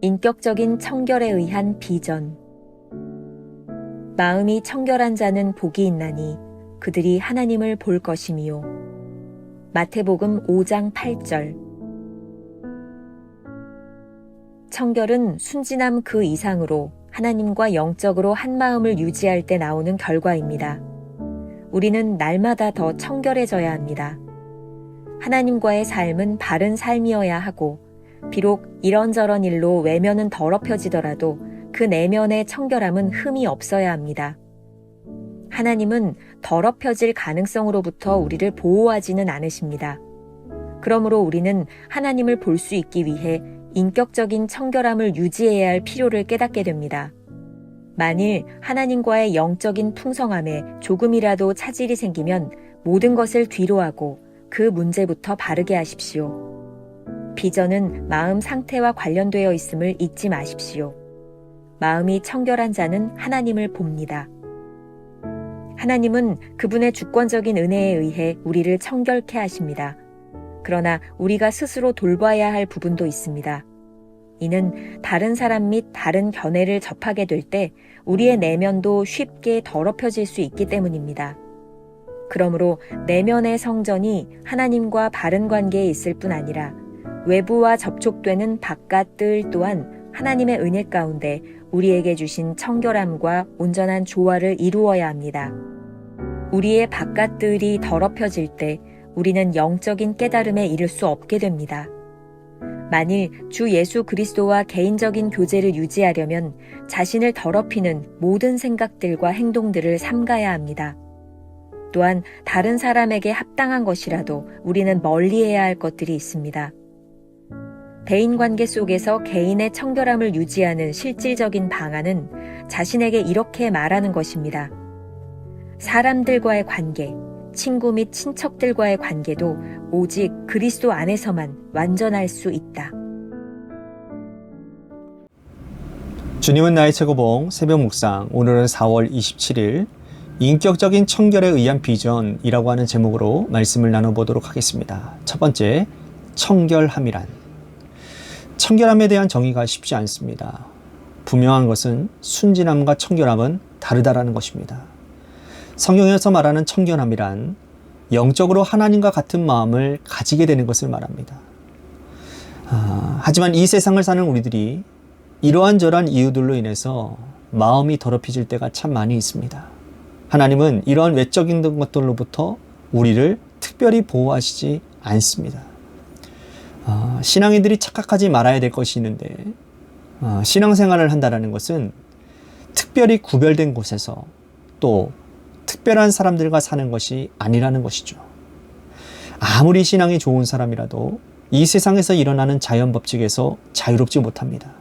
인격적인 청결에 의한 비전. 마음이 청결한 자는 복이 있나니 그들이 하나님을 볼 것이미요. 마태복음 5장 8절. 청결은 순진함 그 이상으로 하나님과 영적으로 한 마음을 유지할 때 나오는 결과입니다. 우리는 날마다 더 청결해져야 합니다. 하나님과의 삶은 바른 삶이어야 하고, 비록 이런저런 일로 외면은 더럽혀지더라도 그 내면의 청결함은 흠이 없어야 합니다. 하나님은 더럽혀질 가능성으로부터 우리를 보호하지는 않으십니다. 그러므로 우리는 하나님을 볼 수 있기 위해 인격적인 청결함을 유지해야 할 필요를 깨닫게 됩니다. 만일 하나님과의 영적인 풍성함에 조금이라도 차질이 생기면 모든 것을 뒤로하고 그 문제부터 바르게 하십시오. 비전은 마음 상태와 관련되어 있음을 잊지 마십시오. 마음이 청결한 자는 하나님을 봅니다. 하나님은 그분의 주권적인 은혜에 의해 우리를 청결케 하십니다. 그러나 우리가 스스로 돌봐야 할 부분도 있습니다. 이는 다른 사람 및 다른 견해를 접하게 될 때 우리의 내면도 쉽게 더럽혀질 수 있기 때문입니다. 그러므로 내면의 성전이 하나님과 바른 관계에 있을 뿐 아니라 외부와 접촉되는 바깥들 또한 하나님의 은혜 가운데 우리에게 주신 청결함과 온전한 조화를 이루어야 합니다. 우리의 바깥들이 더럽혀질 때 우리는 영적인 깨달음에 이를 수 없게 됩니다. 만일 주 예수 그리스도와 개인적인 교제를 유지하려면 자신을 더럽히는 모든 생각들과 행동들을 삼가야 합니다. 또한 다른 사람에게 합당한 것이라도 우리는 멀리해야 할 것들이 있습니다. 대인관계 속에서 개인의 청결함을 유지하는 실질적인 방안은 자신에게 이렇게 말하는 것입니다. 사람들과의 관계, 친구 및 친척들과의 관계도 오직 그리스도 안에서만 완전할 수 있다. 주님은 나의 최고봉 새벽 묵상, 오늘은 4월 27일 인격적인 청결에 의한 비전이라고 하는 제목으로 말씀을 나눠보도록 하겠습니다. 첫 번째, 청결함이란. 청결함에 대한 정의가 쉽지 않습니다. 분명한 것은 순진함과 청결함은 다르다라는 것입니다. 성경에서 말하는 청결함이란 영적으로 하나님과 같은 마음을 가지게 되는 것을 말합니다. 하지만 이 세상을 사는 우리들이 이러한저러한 이유들로 인해서 마음이 더럽혀질 때가 참 많이 있습니다. 하나님은 이러한 외적인 것들로부터 우리를 특별히 보호하시지 않습니다. 신앙인들이 착각하지 말아야 될 것이 있는데, 신앙생활을 한다는 것은 특별히 구별된 곳에서 또 특별한 사람들과 사는 것이 아니라는 것이죠. 아무리 신앙이 좋은 사람이라도 이 세상에서 일어나는 자연 법칙에서 자유롭지 못합니다.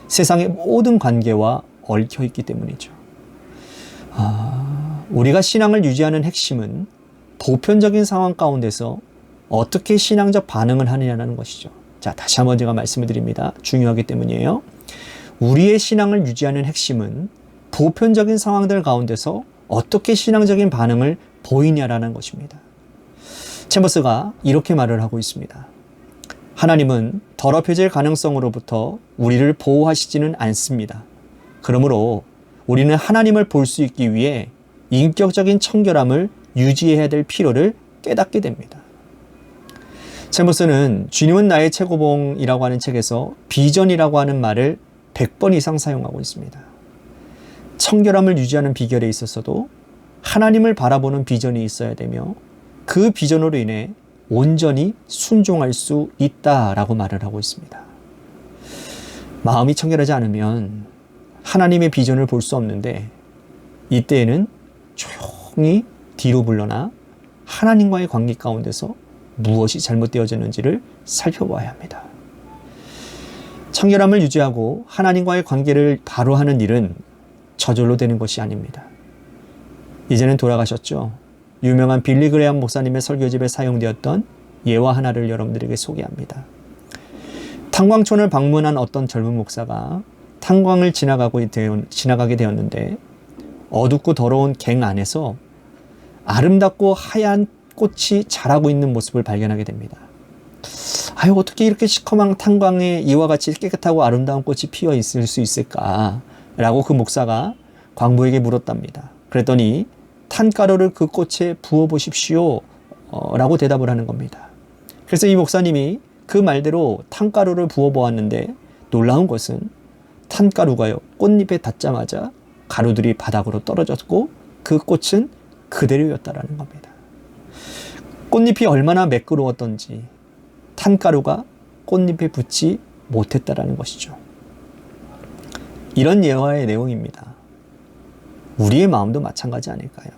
세상의 모든 관계와 얽혀 있기 때문이죠. 우리가 신앙을 유지하는 핵심은 보편적인 상황 가운데서 어떻게 신앙적 반응을 하느냐는 것이죠. 자, 다시 한번 제가 말씀을 드립니다. 중요하기 때문이에요. 우리의 신앙을 유지하는 핵심은 보편적인 상황들 가운데서 어떻게 신앙적인 반응을 보이냐라는 것입니다. 챔버스가 이렇게 말을 하고 있습니다. 하나님은 더럽혀질 가능성으로부터 우리를 보호하시지는 않습니다. 그러므로 우리는 하나님을 볼 수 있기 위해 인격적인 청결함을 유지해야 될 필요를 깨닫게 됩니다. 챔버스는 주님은 나의 최고봉이라고 하는 책에서 비전이라고 하는 말을 100번 이상 사용하고 있습니다. 청결함을 유지하는 비결에 있어서도 하나님을 바라보는 비전이 있어야 되며 그 비전으로 인해 온전히 순종할 수 있다라고 말을 하고 있습니다. 마음이 청결하지 않으면 하나님의 비전을 볼 수 없는데, 이때에는 조용히 뒤로 물러나 하나님과의 관계 가운데서 무엇이 잘못되어졌는지를 살펴봐야 합니다. 청결함을 유지하고 하나님과의 관계를 바로 하는 일은 저절로 되는 것이 아닙니다. 이제는 돌아가셨죠. 유명한 빌리 그레엄 목사님의 설교집에 사용되었던 예화 하나를 여러분들에게 소개합니다. 탄광촌을 방문한 어떤 젊은 목사가 탄광을 지나가게 되었는데 어둡고 더러운 갱 안에서 아름답고 하얀 꽃이 자라고 있는 모습을 발견하게 됩니다. 아유, 어떻게 이렇게 시커먼 탄광에 이와 같이 깨끗하고 아름다운 꽃이 피어 있을 수 있을까? 라고 그 목사가 광부에게 물었답니다. 그랬더니 탄가루를 그 꽃에 부어보십시오. 라고 대답을 하는 겁니다. 그래서 이 목사님이 그 말대로 탄가루를 부어보았는데 놀라운 것은 탄가루가요, 꽃잎에 닿자마자 가루들이 바닥으로 떨어졌고 그 꽃은 그대로였다라는 겁니다. 꽃잎이 얼마나 매끄러웠던지 탄가루가 꽃잎에 붙지 못했다라는 것이죠. 이런 예화의 내용입니다. 우리의 마음도 마찬가지 아닐까요?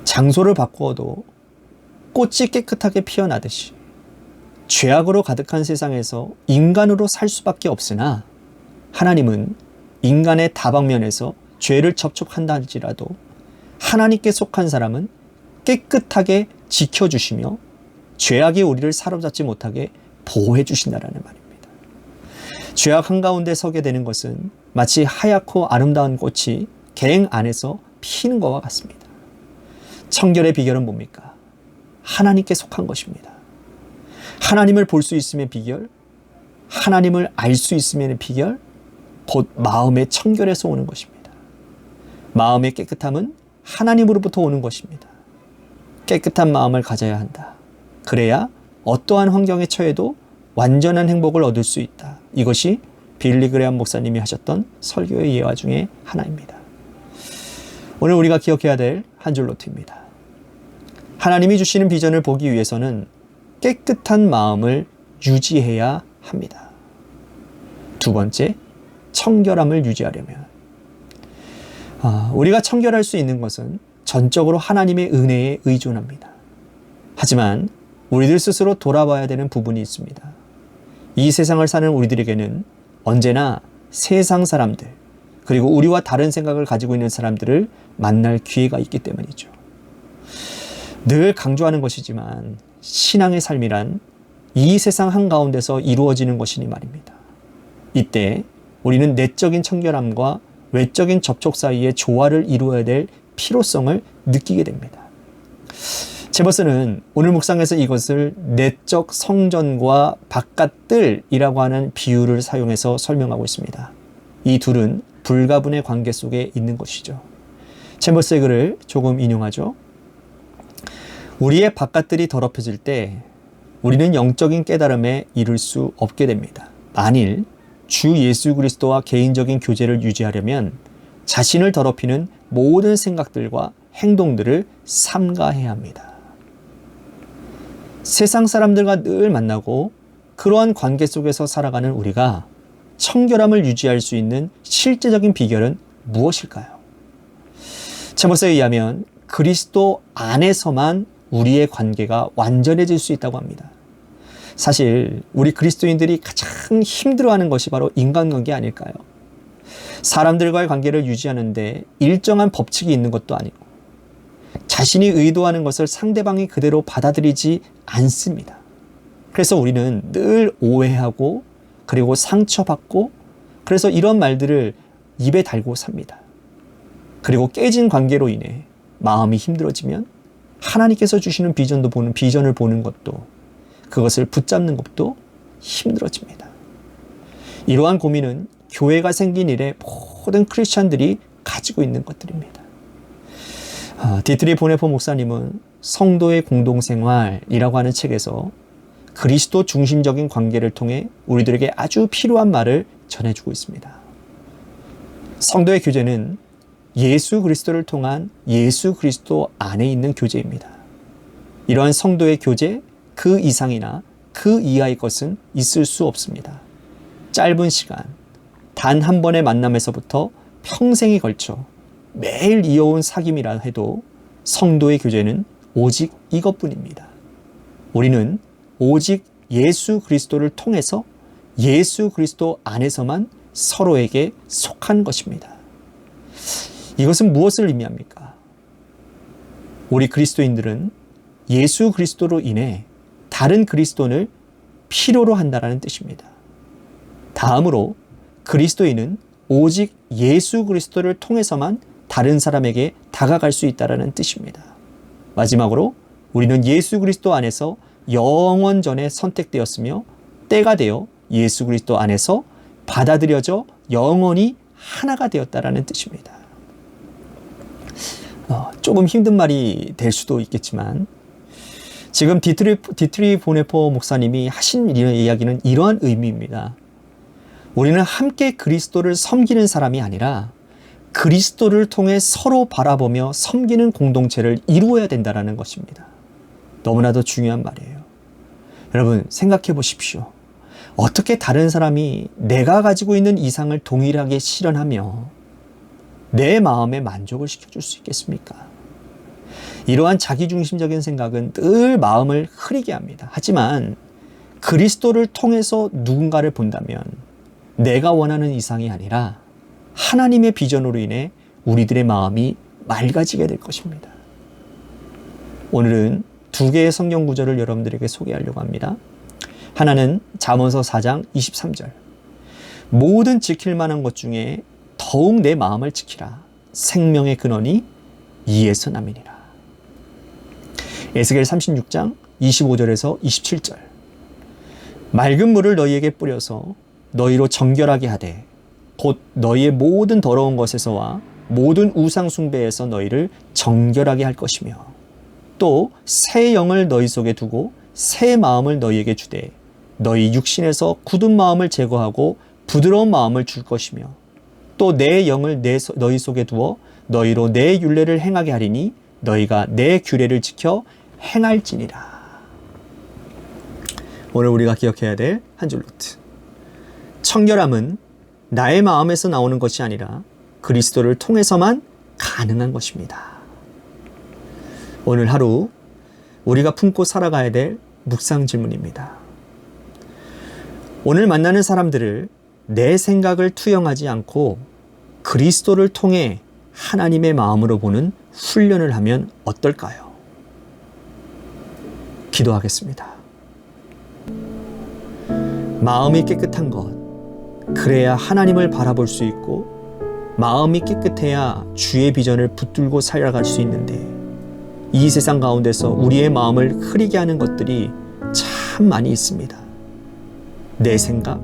장소를 바꾸어도 꽃이 깨끗하게 피어나듯이 죄악으로 가득한 세상에서 인간으로 살 수밖에 없으나 하나님은 인간의 다방면에서 죄를 접촉한다 할지라도 하나님께 속한 사람은 깨끗하게 지켜주시며 죄악이 우리를 사로잡지 못하게 보호해 주신다라는 말입니다. 죄악 한가운데 서게 되는 것은 마치 하얗고 아름다운 꽃이 갱 안에서 피는 것과 같습니다. 청결의 비결은 뭡니까? 하나님께 속한 것입니다. 하나님을 볼 수 있음의 비결, 하나님을 알 수 있음의 비결, 곧 마음의 청결에서 오는 것입니다. 마음의 깨끗함은 하나님으로부터 오는 것입니다. 깨끗한 마음을 가져야 한다. 그래야 어떠한 환경에 처해도 완전한 행복을 얻을 수 있다. 이것이 빌리 그레엄 목사님이 하셨던 설교의 예화 중에 하나입니다. 오늘 우리가 기억해야 될 한 줄 노트입니다. 하나님이 주시는 비전을 보기 위해서는 깨끗한 마음을 유지해야 합니다. 두 번째, 청결함을 유지하려면 우리가 청결할 수 있는 것은 전적으로 하나님의 은혜에 의존합니다. 하지만 우리들 스스로 돌아봐야 되는 부분이 있습니다. 이 세상을 사는 우리들에게는 언제나 세상 사람들, 그리고 우리와 다른 생각을 가지고 있는 사람들을 만날 기회가 있기 때문이죠. 늘 강조하는 것이지만 신앙의 삶이란 이 세상 한가운데서 이루어지는 것이니 말입니다. 이때 우리는 내적인 청결함과 외적인 접촉 사이의 조화를 이루어야 될 필요성을 느끼게 됩니다. 제버스는 오늘 묵상에서 이것을 내적 성전과 바깥들이라고 하는 비유를 사용해서 설명하고 있습니다. 이 둘은 불가분의 관계 속에 있는 것이죠. 제버스의 글을 조금 인용하죠. 우리의 바깥들이 더럽혀질 때 우리는 영적인 깨달음에 이를 수 없게 됩니다. 만일 주 예수 그리스도와 개인적인 교제를 유지하려면 자신을 더럽히는 모든 생각들과 행동들을 삼가해야 합니다. 세상 사람들과 늘 만나고 그러한 관계 속에서 살아가는 우리가 청결함을 유지할 수 있는 실제적인 비결은 무엇일까요? 제버스에 의하면 그리스도 안에서만 우리의 관계가 완전해질 수 있다고 합니다. 사실 우리 그리스도인들이 가장 힘들어하는 것이 바로 인간관계 아닐까요? 사람들과의 관계를 유지하는데 일정한 법칙이 있는 것도 아니고 자신이 의도하는 것을 상대방이 그대로 받아들이지 않습니다. 그래서 우리는 늘 오해하고 그리고 상처받고 그래서 이런 말들을 입에 달고 삽니다. 그리고 깨진 관계로 인해 마음이 힘들어지면 하나님께서 주시는 비전을 보는 것도 그것을 붙잡는 것도 힘들어집니다. 이러한 고민은 교회가 생긴 이래 모든 크리스천들이 가지고 있는 것들입니다. 디트리 보네포 목사님은 성도의 공동생활이라고 하는 책에서 그리스도 중심적인 관계를 통해 우리들에게 아주 필요한 말을 전해주고 있습니다. 성도의 교제는 예수 그리스도를 통한 예수 그리스도 안에 있는 교제입니다. 이러한 성도의 교제, 그 이상이나 그 이하의 것은 있을 수 없습니다. 짧은 시간, 단 한 번의 만남에서부터 평생에 걸쳐 매일 이어온 사귐이라 해도 성도의 교제는 오직 이것뿐입니다. 우리는 오직 예수 그리스도를 통해서 예수 그리스도 안에서만 서로에게 속한 것입니다. 이것은 무엇을 의미합니까? 우리 그리스도인들은 예수 그리스도로 인해 다른 그리스도인을 필요로 한다는 뜻입니다. 다음으로 그리스도인은 오직 예수 그리스도를 통해서만 다른 사람에게 다가갈 수 있다는 뜻입니다. 마지막으로 우리는 예수 그리스도 안에서 영원전에 선택되었으며 때가 되어 예수 그리스도 안에서 받아들여져 영원히 하나가 되었다라는 뜻입니다. 조금 힘든 말이 될 수도 있겠지만 지금 디트리 보네포 목사님이 하신 이야기는 이러한 의미입니다. 우리는 함께 그리스도를 섬기는 사람이 아니라 그리스도를 통해 서로 바라보며 섬기는 공동체를 이루어야 된다는 것입니다. 너무나도 중요한 말이에요. 여러분 생각해 보십시오. 어떻게 다른 사람이 내가 가지고 있는 이상을 동일하게 실현하며 내 마음에 만족을 시켜줄 수 있겠습니까? 이러한 자기중심적인 생각은 늘 마음을 흐리게 합니다. 하지만 그리스도를 통해서 누군가를 본다면 내가 원하는 이상이 아니라 하나님의 비전으로 인해 우리들의 마음이 맑아지게 될 것입니다. 오늘은 두 개의 성경 구절을 여러분들에게 소개하려고 합니다. 하나는 잠언서 4장 23절. 모든 지킬 만한 것 중에 더욱 내 마음을 지키라. 생명의 근원이 이에서 남이니라. 에스겔 36장 25절에서 27절. 맑은 물을 너희에게 뿌려서 너희로 정결하게 하되 곧 너희의 모든 더러운 것에서와 모든 우상 숭배에서 너희를 정결하게 할 것이며 또 새 영을 너희 속에 두고 새 마음을 너희에게 주되 너희 육신에서 굳은 마음을 제거하고 부드러운 마음을 줄 것이며 또 내 영을 너희 속에 두어 너희로 내 율례를 행하게 하리니 너희가 내 규례를 지켜 행할지니라. 오늘 우리가 기억해야 될 한 줄 노트. 청결함은 나의 마음에서 나오는 것이 아니라 그리스도를 통해서만 가능한 것입니다. 오늘 하루 우리가 품고 살아가야 될 묵상 질문입니다. 오늘 만나는 사람들을 내 생각을 투영하지 않고 그리스도를 통해 하나님의 마음으로 보는 훈련을 하면 어떨까요? 기도하겠습니다. 마음이 깨끗한 것, 그래야 하나님을 바라볼 수 있고 마음이 깨끗해야 주의 비전을 붙들고 살아갈 수 있는데 이 세상 가운데서 우리의 마음을 흐리게 하는 것들이 참 많이 있습니다. 내 생각,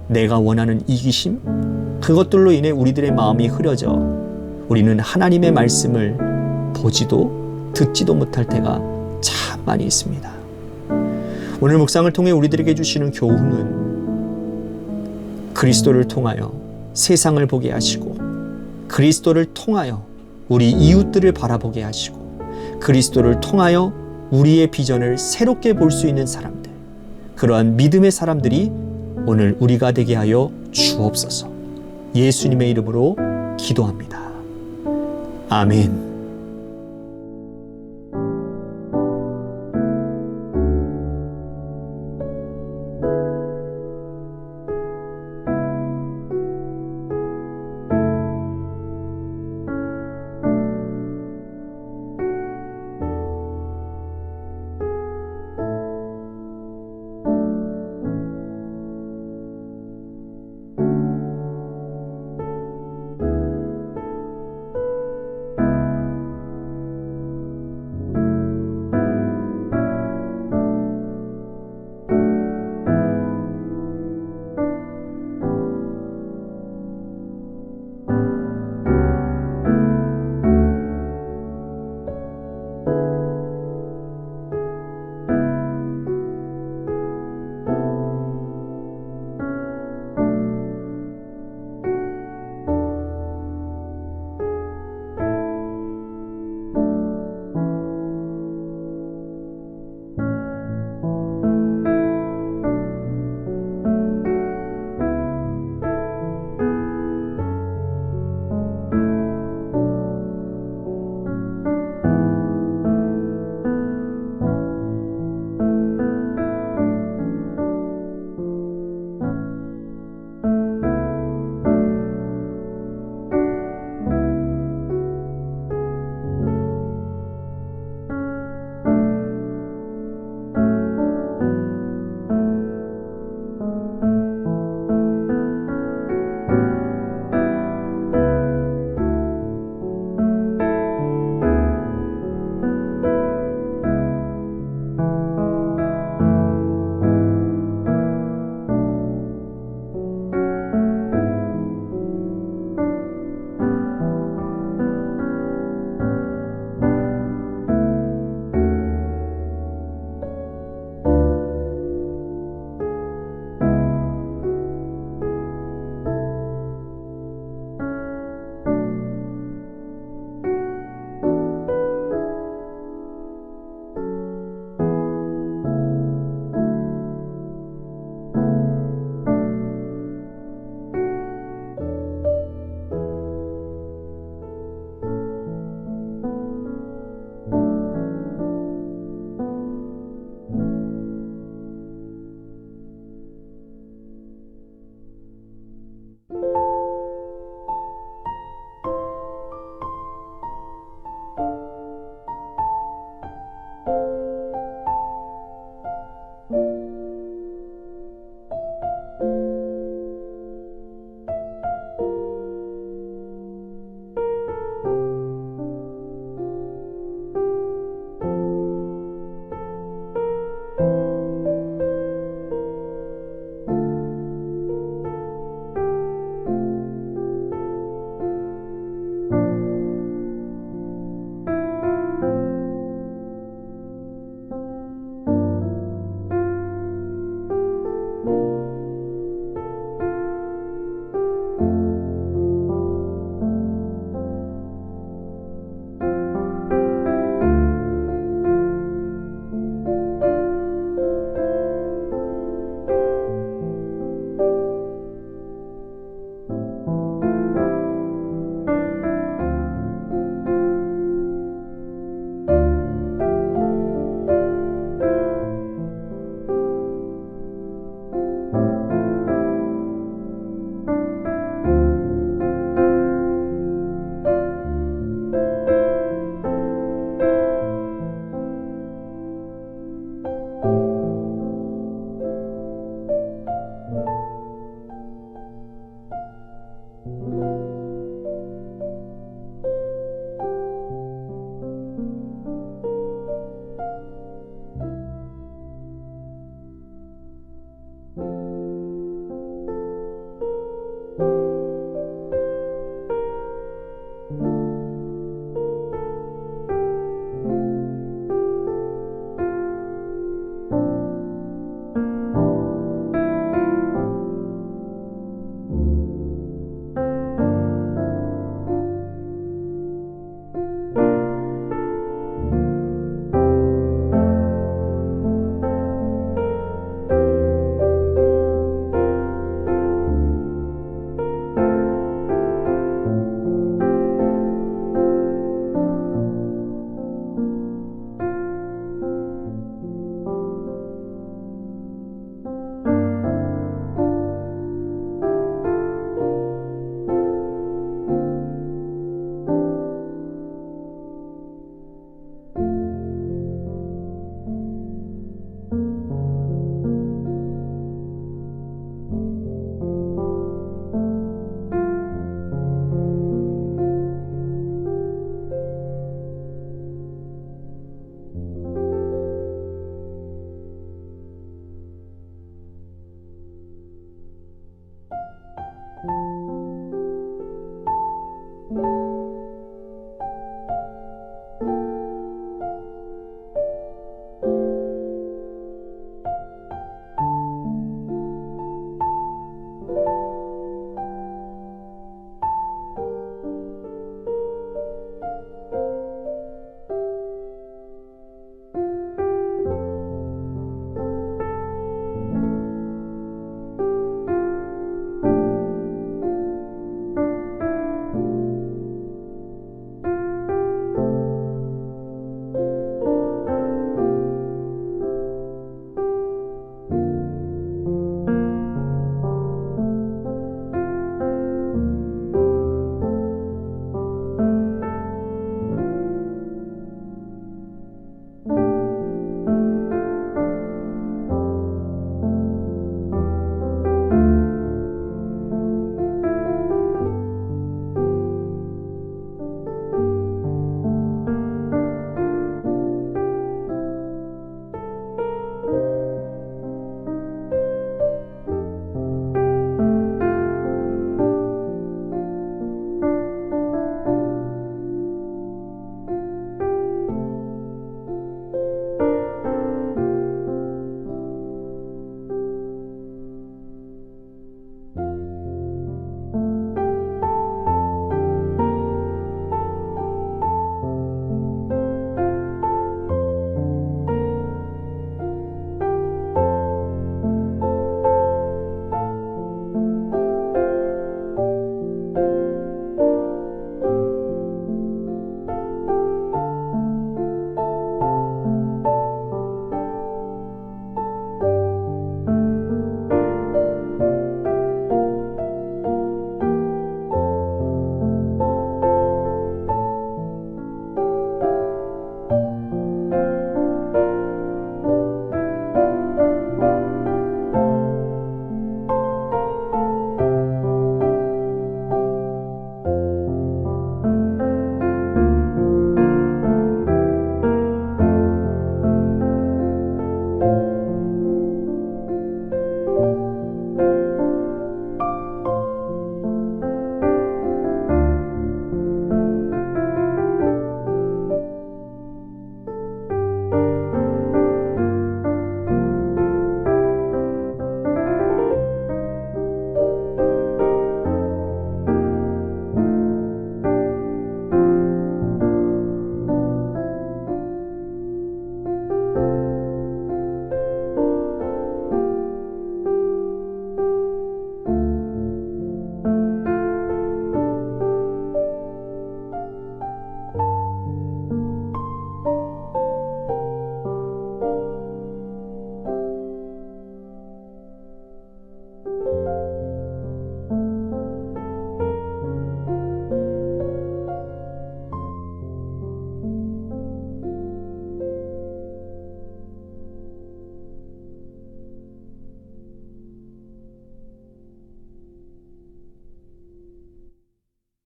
내가 원하는 이기심, 그것들로 인해 우리들의 마음이 흐려져 우리는 하나님의 말씀을 보지도 듣지도 못할 때가 참 많이 있습니다. 오늘 묵상을 통해 우리들에게 주시는 교훈은 그리스도를 통하여 세상을 보게 하시고 그리스도를 통하여 우리 이웃들을 바라보게 하시고 그리스도를 통하여 우리의 비전을 새롭게 볼 수 있는 사람들, 그러한 믿음의 사람들이 오늘 우리가 되게 하여 주옵소서. 예수님의 이름으로 기도합니다. 아멘.